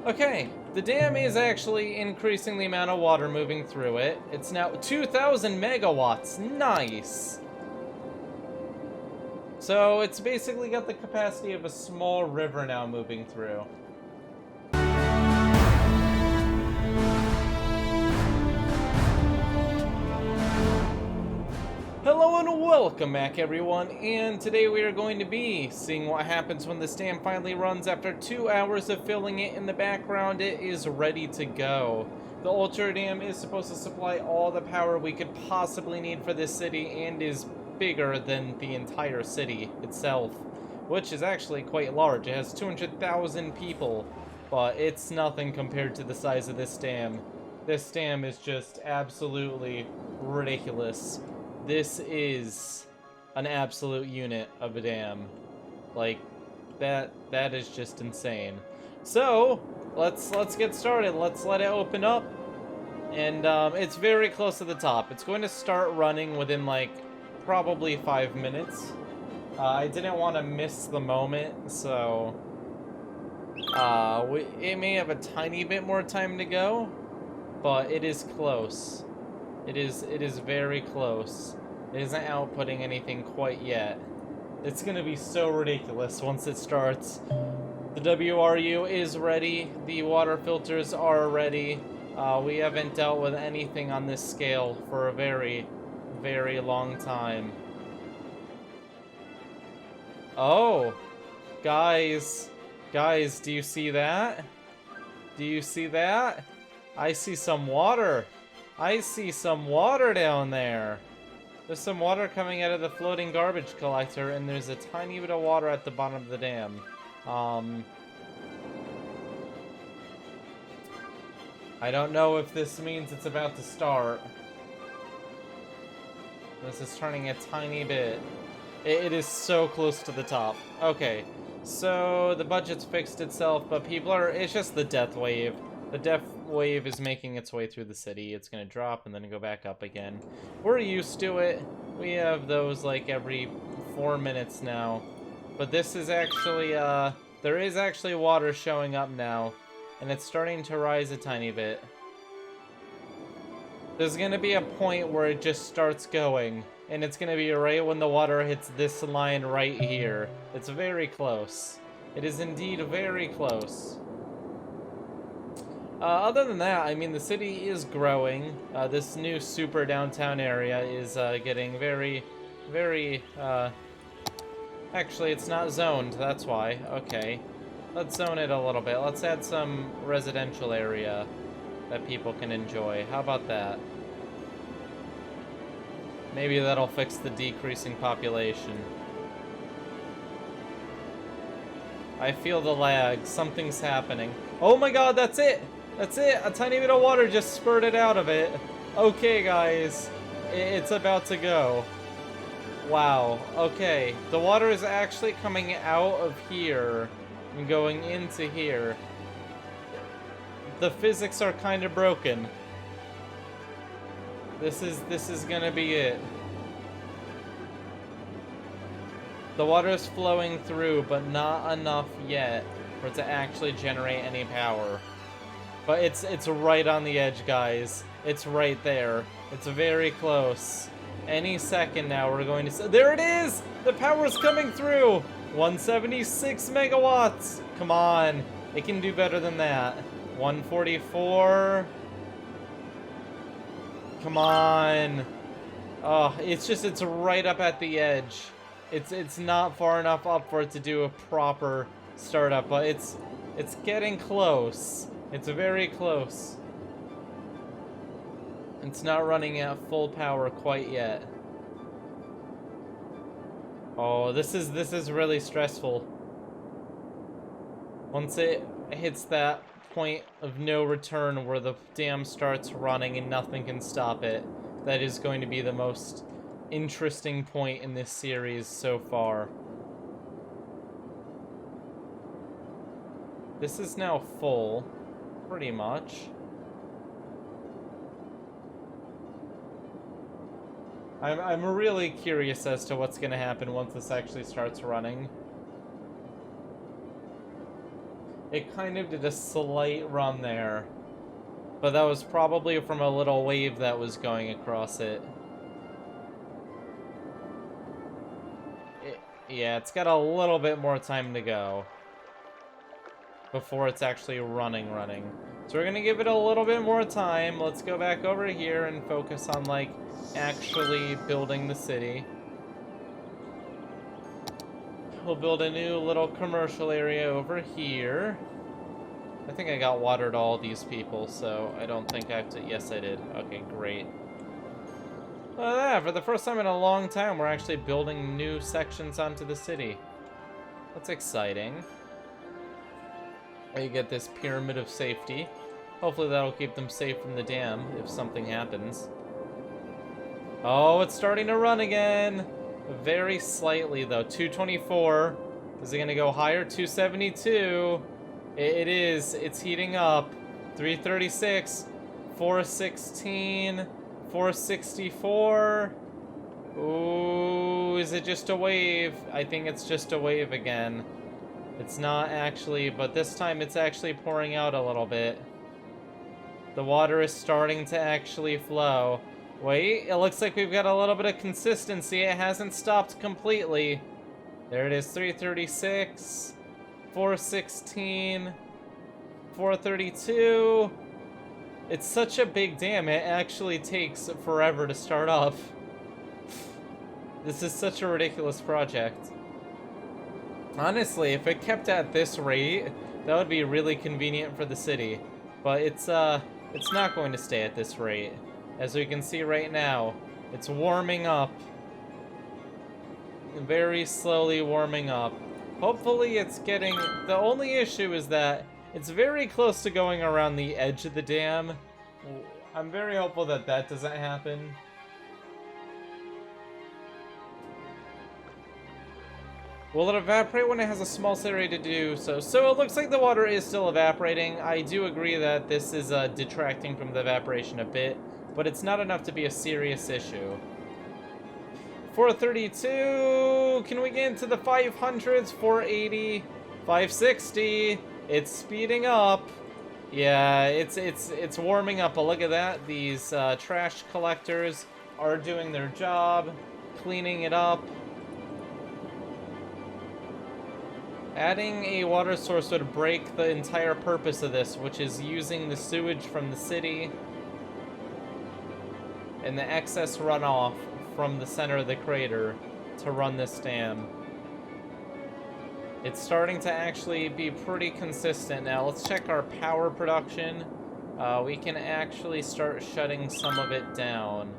Okay, the dam is actually increasing the amount of water moving through it. It's now 2,000 megawatts. Nice. So it's basically got the capacity of a small river now moving through. Hello and welcome back, everyone, and today we are going to be seeing what happens when this dam finally runs. After 2 hours of filling it in the background, it is ready to go. The Ultra Dam is supposed to supply all the power we could possibly need for this city and is bigger than the entire city itself, which is actually quite large. It has 200,000 people, but it's nothing compared to the size of this dam. This dam is just absolutely ridiculous. This is an absolute unit of a dam. Like, that is just insane. So, let's get started. Let's let it open up. And it's very close to the top. It's going to start running within like probably 5 minutes. I didn't want to miss the moment, so it may have a tiny bit more time to go, but it is close. It is very close. It isn't outputting anything quite yet. It's gonna be so ridiculous once it starts. The WRU is ready. The water filters are ready. We haven't dealt with anything on this scale for a very, very long time. Oh, guys, do you see that? Do you see that? I see some water. I see some water down there. There's some water coming out of the floating garbage collector, and there's a tiny bit of water at the bottom of the dam. I don't know if this means it's about to start. This is turning a tiny bit. It is so close to the top. Okay, so the budget's fixed itself, but people are... It's just the death wave. The death wave is making its way through the city. It's gonna drop and then go back up again. We're used to it. We have those like every 4 minutes now. But this is actually, there is actually water showing up now. And it's starting to rise a tiny bit. There's gonna be a point where it just starts going. And it's gonna be right when the water hits this line right here. It's very close. It is indeed very close. Other than that, I mean, the city is growing. This new super downtown area is getting very, very, actually, it's not zoned, that's why. Okay. Let's zone it a little bit. Let's add some residential area that people can enjoy. How about that? Maybe that'll fix the decreasing population. I feel the lag. Something's happening. Oh my god, that's it! That's it! A tiny bit of water just spurted out of it. Okay, guys. It's about to go. Wow. Okay. The water is actually coming out of here and going into here. The physics are kind of broken. This is gonna be it. The water is flowing through, but not enough yet for it to actually generate any power. But it's right on the edge, guys. It's right there. It's very close. Any second now, we're going to... There it is! The power's coming through! 176 megawatts! Come on. It can do better than that. 144... Come on. Oh, it's right up at the edge. It's not far enough up for it to do a proper startup, but it's getting close. It's very close. It's not running at full power quite yet. Oh, this is really stressful. Once it hits that point of no return where the dam starts running and nothing can stop it, that is going to be the most interesting point in this series so far. This is now full, pretty much. I'm really curious as to what's going to happen once this actually starts running. It kind of did a slight run there. But that was probably from a little wave that was going across it. Yeah, it's got a little bit more time to go before it's actually running. So we're gonna give it a little bit more time. Let's go back over here and focus on, like, actually building the city. We'll build a new little commercial area over here. I think I got water to all these people, so I don't think I have to... Yes, I did. Okay, great. Well, yeah, for the first time in a long time, we're actually building new sections onto the city. That's exciting. You get this pyramid of safety. Hopefully that'll keep them safe from the dam if something happens. Oh, it's starting to run again. Very slightly, though. 224. Is it going to go higher? 272. It is. It's heating up. 336. 416. 464. Ooh, is it just a wave? I think it's just a wave again. It's not actually, but this time it's actually pouring out a little bit. The water is starting to actually flow. Wait, it looks like we've got a little bit of consistency. It hasn't stopped completely. There it is, 336, 416, 432. It's such a big dam, it actually takes forever to start up. This is such a ridiculous project. Honestly, if it kept at this rate, that would be really convenient for the city. But it's not going to stay at this rate. As we can see right now, it's warming up. Very slowly warming up. Hopefully it's getting... The only issue is that it's very close to going around the edge of the dam. I'm very hopeful that that doesn't happen. Will it evaporate when it has a small area to do so? So it looks like the water is still evaporating. I do agree that this is detracting from the evaporation a bit, but it's not enough to be a serious issue. 432. Can we get into the 500s? 480. 560. It's speeding up. Yeah, it's warming up. But look at that. These trash collectors are doing their job, cleaning it up. Adding a water source would break the entire purpose of this, which is using the sewage from the city and the excess runoff from the center of the crater to run this dam. It's starting to actually be pretty consistent now. Let's check our power production. We can actually start shutting some of it down.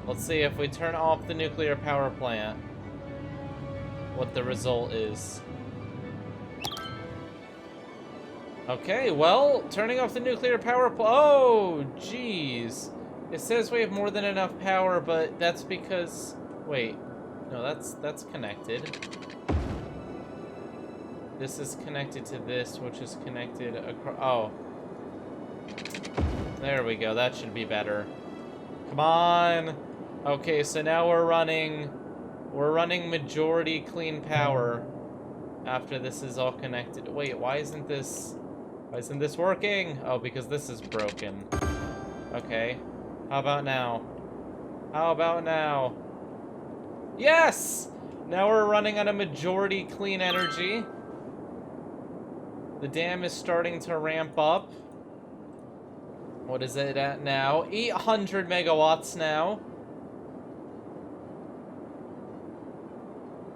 Let's see if we turn off the nuclear power plant, what the result is. Okay, well, turning off the nuclear power plant. Oh, jeez. It says we have more than enough power, but that's because... Wait. No, that's connected. This is connected to this, which is connected across... Oh. There we go. That should be better. Come on. Okay, so now we're running majority clean power after this is all connected. Wait, why isn't this working? Oh, because this is broken. Okay. How about now? How about now? Yes! Now we're running on a majority clean energy. The dam is starting to ramp up. What is it at now? 800 megawatts now.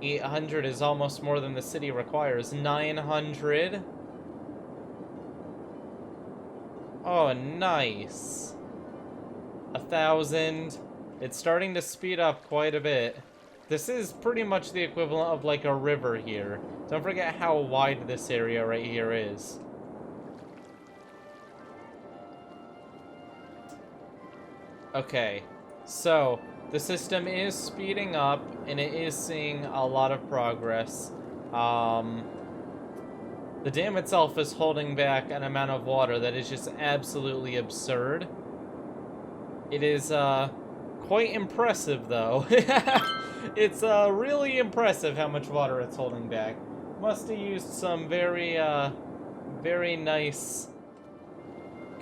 800 is almost more than the city requires. 900. Oh, nice. 1,000. It's starting to speed up quite a bit. This is pretty much the equivalent of like a river here. Don't forget how wide this area right here is. Okay, so the system is speeding up and it is seeing a lot of progress. The dam itself is holding back an amount of water that is just absolutely absurd. It is quite impressive though. It's really impressive how much water it's holding back. Must have used some very nice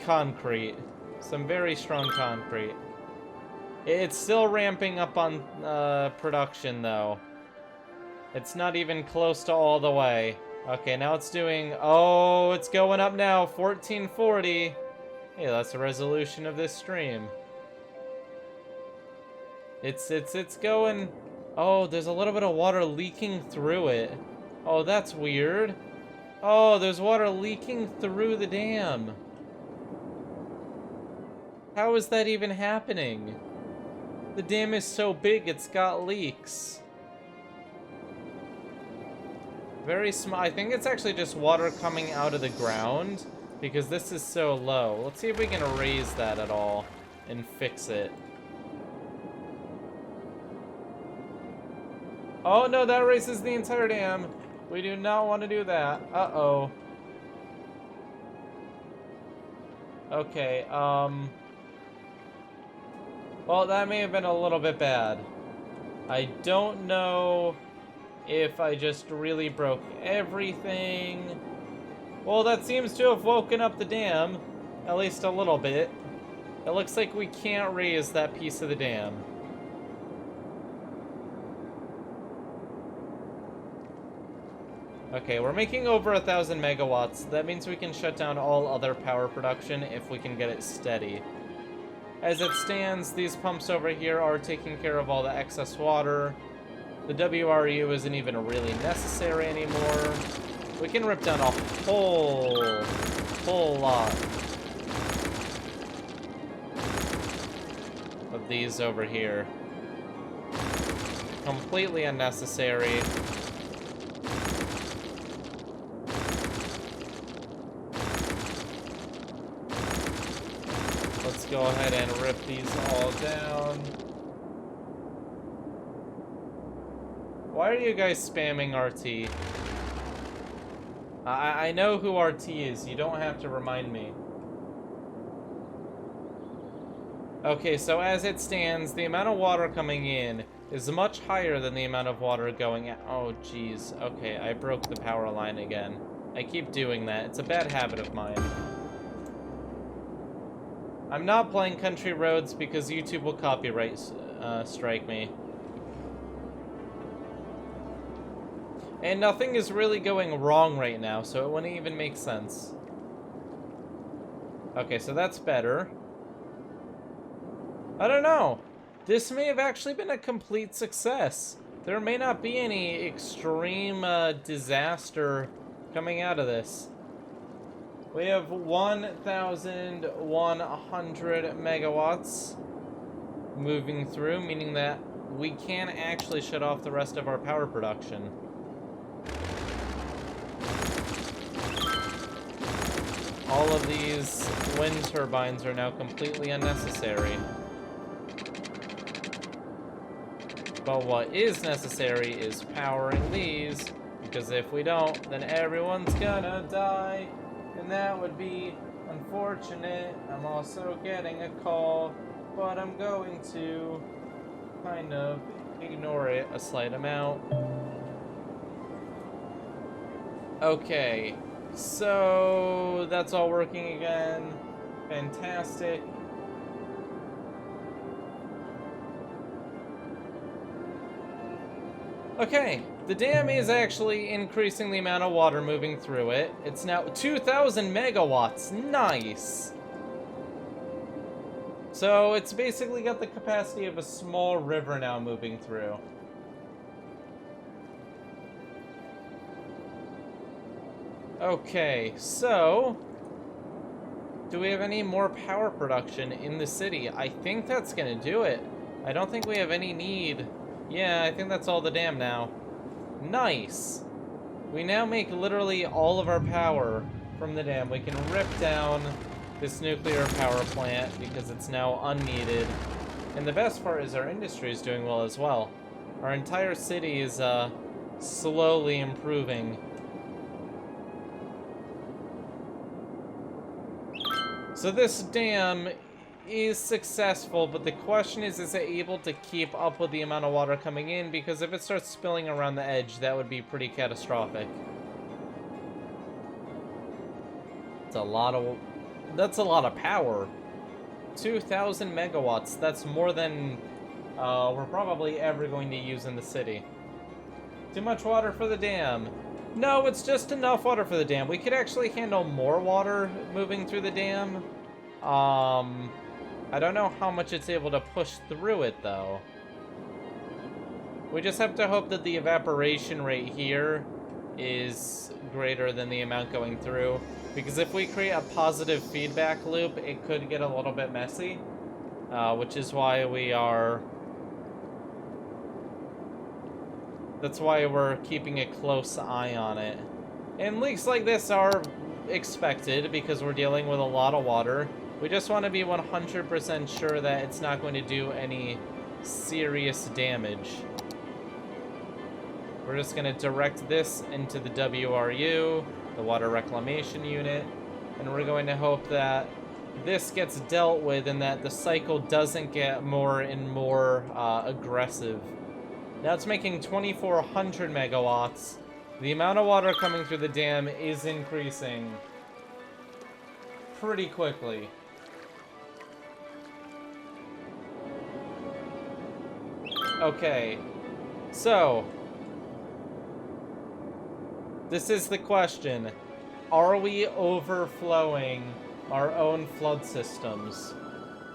concrete. Some very strong concrete. It's still ramping up on production, though. It's not even close to all the way. Okay, now it's doing... Oh, it's going up now. 1440. Hey, that's the resolution of this stream. It's going... Oh, there's a little bit of water leaking through it. Oh, that's weird. Oh, there's water leaking through the dam. How is that even happening? The dam is so big, it's got leaks. Very small. I think it's actually just water coming out of the ground because this is so low. Let's see if we can raise that at all and fix it. Oh no, that raises the entire dam. We do not want to do that. Uh-oh. Okay, well, that may have been a little bit bad. I don't know if I just really broke everything. Well, that seems to have woken up the dam, at least a little bit. It looks like we can't raise that piece of the dam. Okay, we're making over 1,000 megawatts. That means we can shut down all other power production if we can get it steady. As it stands, these pumps over here are taking care of all the excess water. The WRU isn't even really necessary anymore. We can rip down a whole lot of these over here. Completely unnecessary. Let's go ahead and rip these all down. Why are you guys spamming RT? I know who RT is. You don't have to remind me. Okay, so as it stands, the amount of water coming in is much higher than the amount of water going out. Oh, jeez. Okay, I broke the power line again. I keep doing that. It's a bad habit of mine. I'm not playing Country Roads because YouTube will copyright strike me. And nothing is really going wrong right now, so it wouldn't even make sense. Okay, so that's better. I don't know. This may have actually been a complete success. There may not be any extreme disaster coming out of this. We have 1,100 megawatts moving through, meaning that we can actually shut off the rest of our power production. All of these wind turbines are now completely unnecessary. But what is necessary is powering these, because if we don't, then everyone's gonna die. And that would be unfortunate. I'm also getting a call, but I'm going to kind of ignore it a slight amount. Okay, so that's all working again. Fantastic. Okay, the dam is actually increasing the amount of water moving through it. It's now 2,000 megawatts. Nice. So it's basically got the capacity of a small river now moving through. Okay, so do we have any more power production in the city? I think that's gonna do it. I don't think we have any need. Yeah, I think that's all the dam now. Nice! We now make literally all of our power from the dam. We can rip down this nuclear power plant because it's now unneeded. And the best part is our industry is doing well as well. Our entire city is slowly improving. So this dam is successful, but the question is it able to keep up with the amount of water coming in? Because if it starts spilling around the edge, that would be pretty catastrophic. That's a lot of power. 2,000 megawatts. That's more than we're probably ever going to use in the city. Too much water for the dam. No, it's just enough water for the dam. We could actually handle more water moving through the dam. I don't know how much it's able to push through it, though. We just have to hope that the evaporation rate here is greater than the amount going through. Because if we create a positive feedback loop, it could get a little bit messy. Which is why that's why we're keeping a close eye on it. And leaks like this are expected because we're dealing with a lot of water. We just want to be 100% sure that it's not going to do any serious damage. We're just going to direct this into the WRU, the Water Reclamation Unit, and we're going to hope that this gets dealt with and that the cycle doesn't get more and more aggressive. Now it's making 2,400 megawatts. The amount of water coming through the dam is increasing pretty quickly. Okay, so this is the question. Are we overflowing our own flood systems?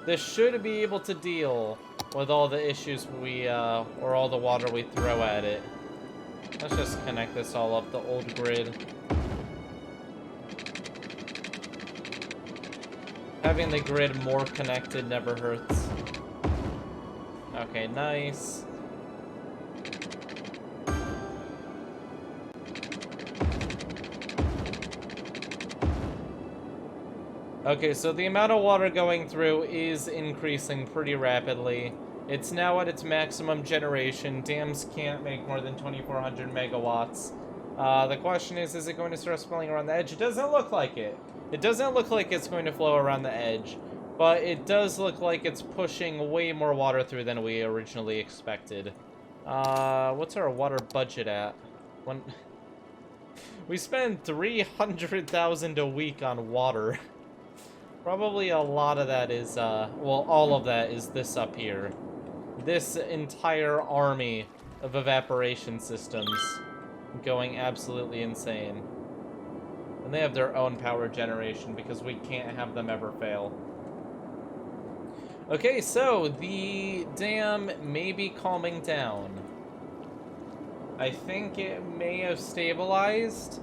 This should be able to deal with all the issues or all the water we throw at it. Let's just connect this all up the old grid. Having the grid more connected never hurts. Okay, nice. Okay, so the amount of water going through is increasing pretty rapidly. It's now at its maximum generation. Dams can't make more than 2,400 megawatts. The question is it going to start spilling around the edge? It doesn't look like it. It doesn't look like it's going to flow around the edge, but it does look like it's pushing way more water through than we originally expected. What's our water budget at? We spend 300,000 a week on water. Probably a lot of that is, well, all of that is this up here. This entire army of evaporation systems going absolutely insane. And they have their own power generation because we can't have them ever fail. Okay, so the dam may be calming down. I think it may have stabilized.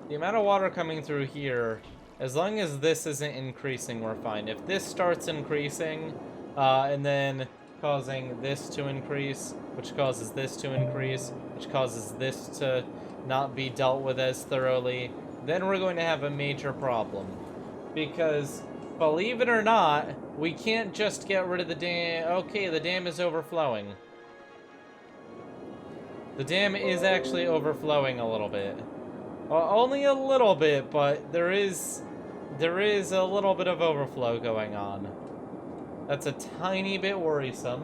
The amount of water coming through here, as long as this isn't increasing, we're fine. If this starts increasing, and then causing this to increase, which causes this to increase, which causes this to not be dealt with as thoroughly, then we're going to have a major problem. Because, believe it or not, we can't just get rid of the dam. Okay, the dam is overflowing. The dam is actually overflowing a little bit. Well, only a little bit, but there is a little bit of overflow going on. That's a tiny bit worrisome.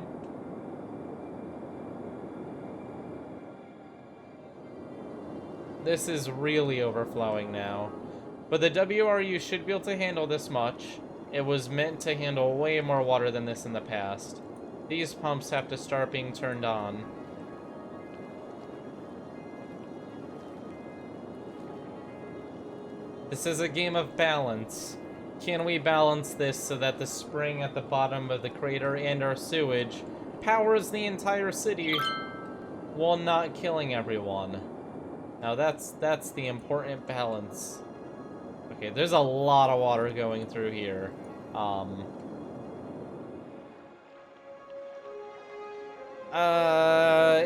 This is really overflowing now. But the WRU should be able to handle this much. It was meant to handle way more water than this in the past. These pumps have to start being turned on. This is a game of balance. Can we balance this so that the spring at the bottom of the crater and our sewage powers the entire city while not killing everyone? Now that's the important balance. Okay, there's a lot of water going through here.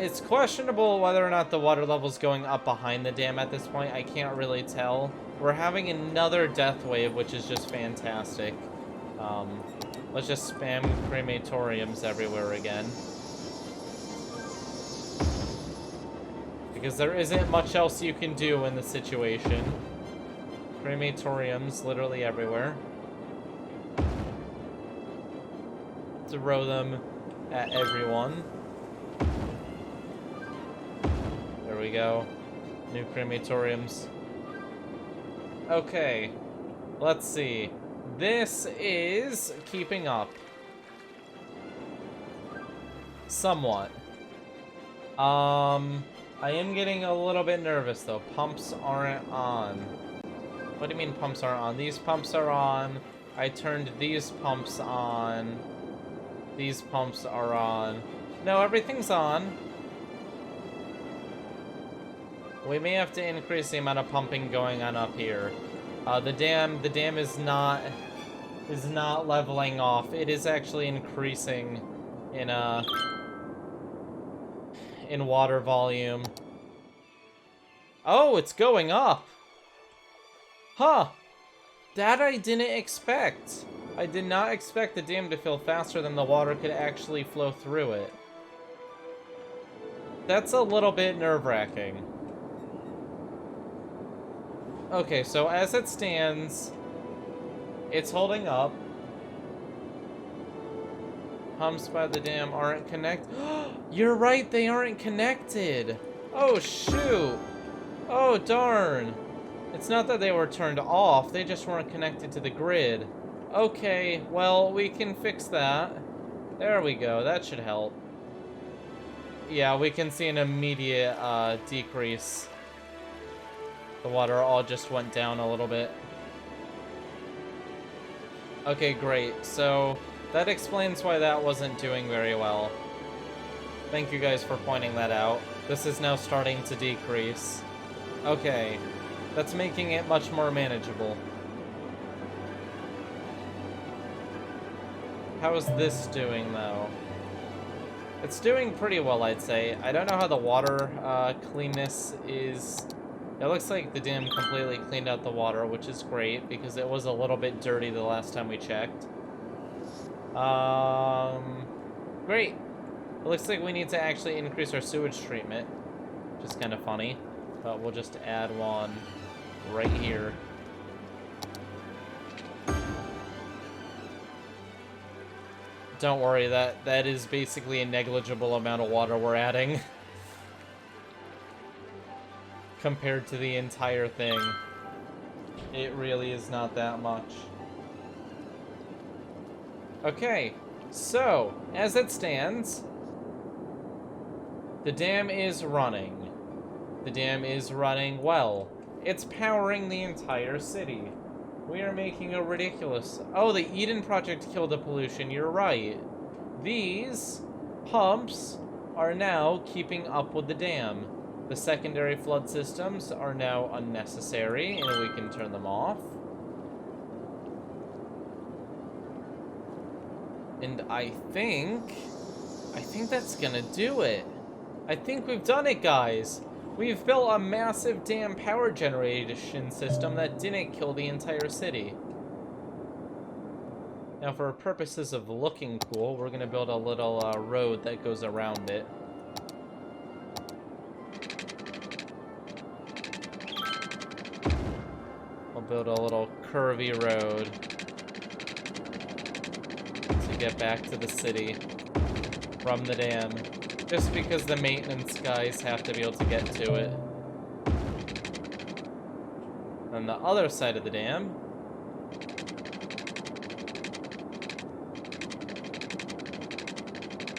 It's questionable whether or not the water level's going up behind the dam at this point. I can't really tell. We're having another death wave, which is just fantastic. Let's just spam crematoriums everywhere again. Because there isn't much else you can do in the situation. Crematoriums literally everywhere. throw them at everyone. There we go. New crematoriums. Okay. Let's see. This is keeping up. Somewhat. I am getting a little bit nervous though. Pumps aren't on. What do you mean pumps aren't on? These pumps are on. I turned these pumps on. These pumps are on. No, everything's on. We may have to increase the amount of pumping going on up here. The dam is not leveling off. It is actually increasing in water volume. Oh, it's going up. Huh. That I didn't expect. I did not expect the dam to fill faster than the water could actually flow through it. That's a little bit nerve-wracking. Okay, so as it stands, it's holding up. Pumps by the dam aren't connected. You're right, they aren't connected. Oh, shoot. Oh, darn. It's not that they were turned off, they just weren't connected to the grid. Okay, well, we can fix that. There we go, that should help. Yeah, we can see an immediate decrease. The water all just went down a little bit. Okay, great. So that explains why that wasn't doing very well. Thank you guys for pointing that out. This is now starting to decrease. Okay, that's making it much more manageable. How is this doing, though? It's doing pretty well, I'd say. I don't know how the water cleanness is. It looks like the dam completely cleaned out the water, which is great, because it was a little bit dirty the last time we checked. Great. It looks like we need to actually increase our sewage treatment, which is kind of funny. But we'll just add one right here. Don't worry, that is basically a negligible amount of water we're adding. Compared to the entire thing. It really is not that much. Okay, so, as it stands, the dam is running. The dam is running well. It's powering the entire city. We are making a ridiculous... Oh, the Eden Project killed the pollution, you're right. These pumps are now keeping up with the dam. The secondary flood systems are now unnecessary, and we can turn them off. And I think that's gonna do it. I think we've done it, guys. We've built a massive dam power generation system that didn't kill the entire city. Now, for purposes of looking cool, we're gonna build a little road that goes around it. We'll build a little curvy road to get back to the city from the dam. Just because the maintenance guys have to be able to get to it. On the other side of the dam,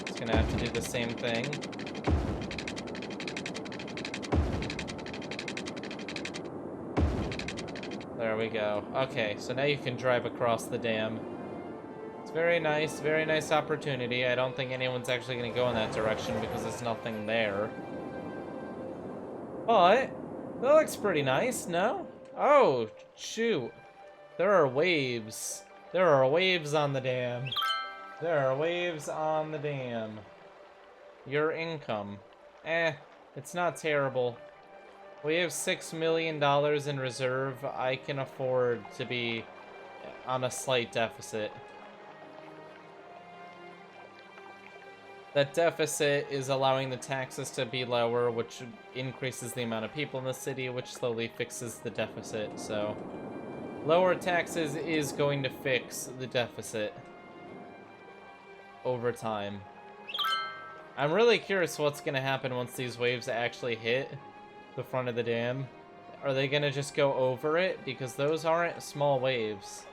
it's gonna have to do the same thing. There we go. Okay, so now you can drive across the dam. It's very nice opportunity. I don't think anyone's actually going to go in that direction because there's nothing there. But, that looks pretty nice, no? Oh, shoot. There are waves. There are waves on the dam. There are waves on the dam. Your income. It's not terrible. We have $6 million in reserve. I can afford to be on a slight deficit. That deficit is allowing the taxes to be lower, which increases the amount of people in the city, which slowly fixes the deficit. So, lower taxes is going to fix the deficit. over time. I'm really curious what's gonna happen once these waves actually hit the front of the dam. Are they gonna just go over it? Because those aren't small waves.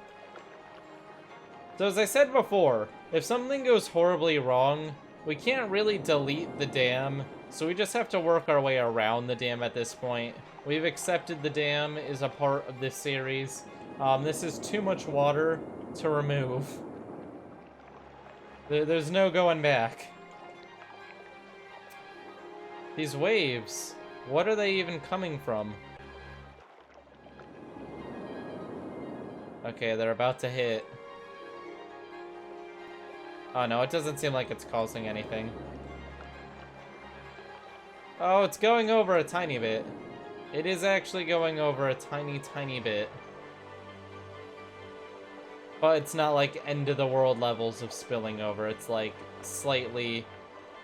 So as I said before, if something goes horribly wrong, we can't really delete the dam, so we just have to work our way around the dam at this point. We've accepted the dam is a part of this series. This is too much water to remove. There's no going back. These waves, what are they even coming from? Okay, they're about to hit. Oh no, it doesn't seem like it's causing anything. Oh, it's going over a tiny bit. It is actually going over a tiny, tiny bit. But it's not like end of the world levels of spilling over. It's like slightly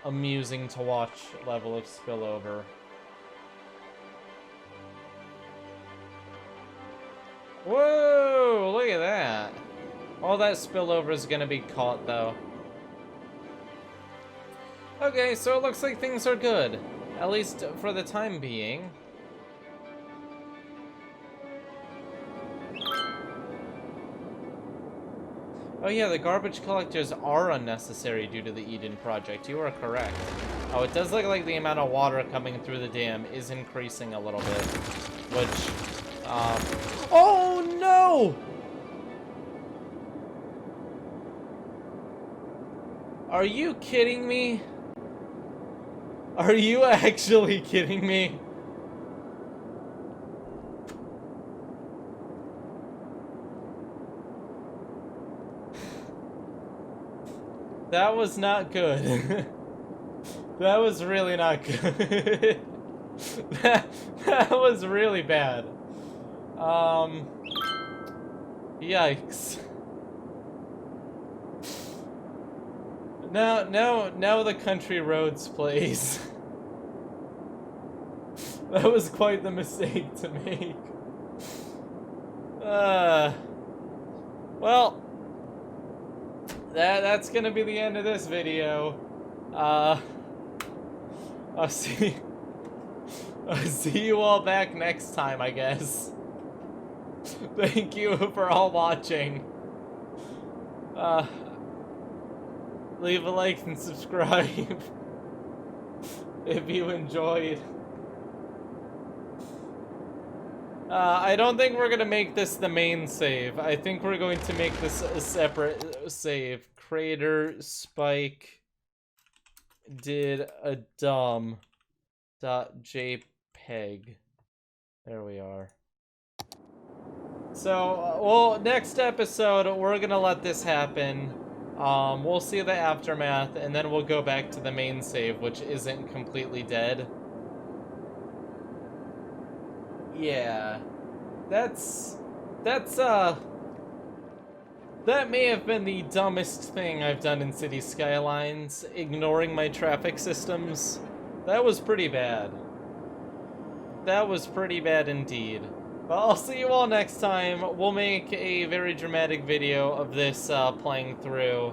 amusing to watch level of spillover. Whoa, look at that. All that spillover is gonna be caught though. Okay, so it looks like things are good. At least for the time being. Oh yeah, the garbage collectors are unnecessary due to the Eden project. You are correct. Oh, it does look like the amount of water coming through the dam is increasing a little bit. Which, oh no! Are you kidding me? Are you actually kidding me? That was not good. That was really not good. that was really bad. Yikes. Now the country roads, please. That was quite the mistake to make. Well, that's gonna be the end of this video. I'll see you all back next time, I guess. Thank you for all watching. Leave a like and subscribe if you enjoyed. I don't think we're gonna make this the main save. I think we're going to make this a separate save. Crater Spike did a dumb .jpeg. There we are. So, well, next episode, we're gonna let this happen. We'll see the aftermath, and then we'll go back to the main save, which isn't completely dead. Yeah. That may have been the dumbest thing I've done in City Skylines, ignoring my traffic systems. That was pretty bad. That was pretty bad indeed. But I'll see you all next time. We'll make a very dramatic video of this playing through.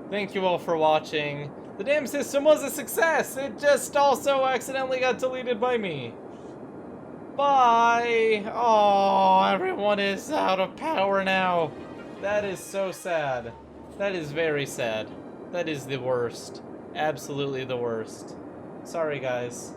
Thank you all for watching. The dam system was a success! It just also accidentally got deleted by me. Bye! Oh, everyone is out of power now. That is so sad. That is very sad. That is the worst. Absolutely the worst. Sorry, guys.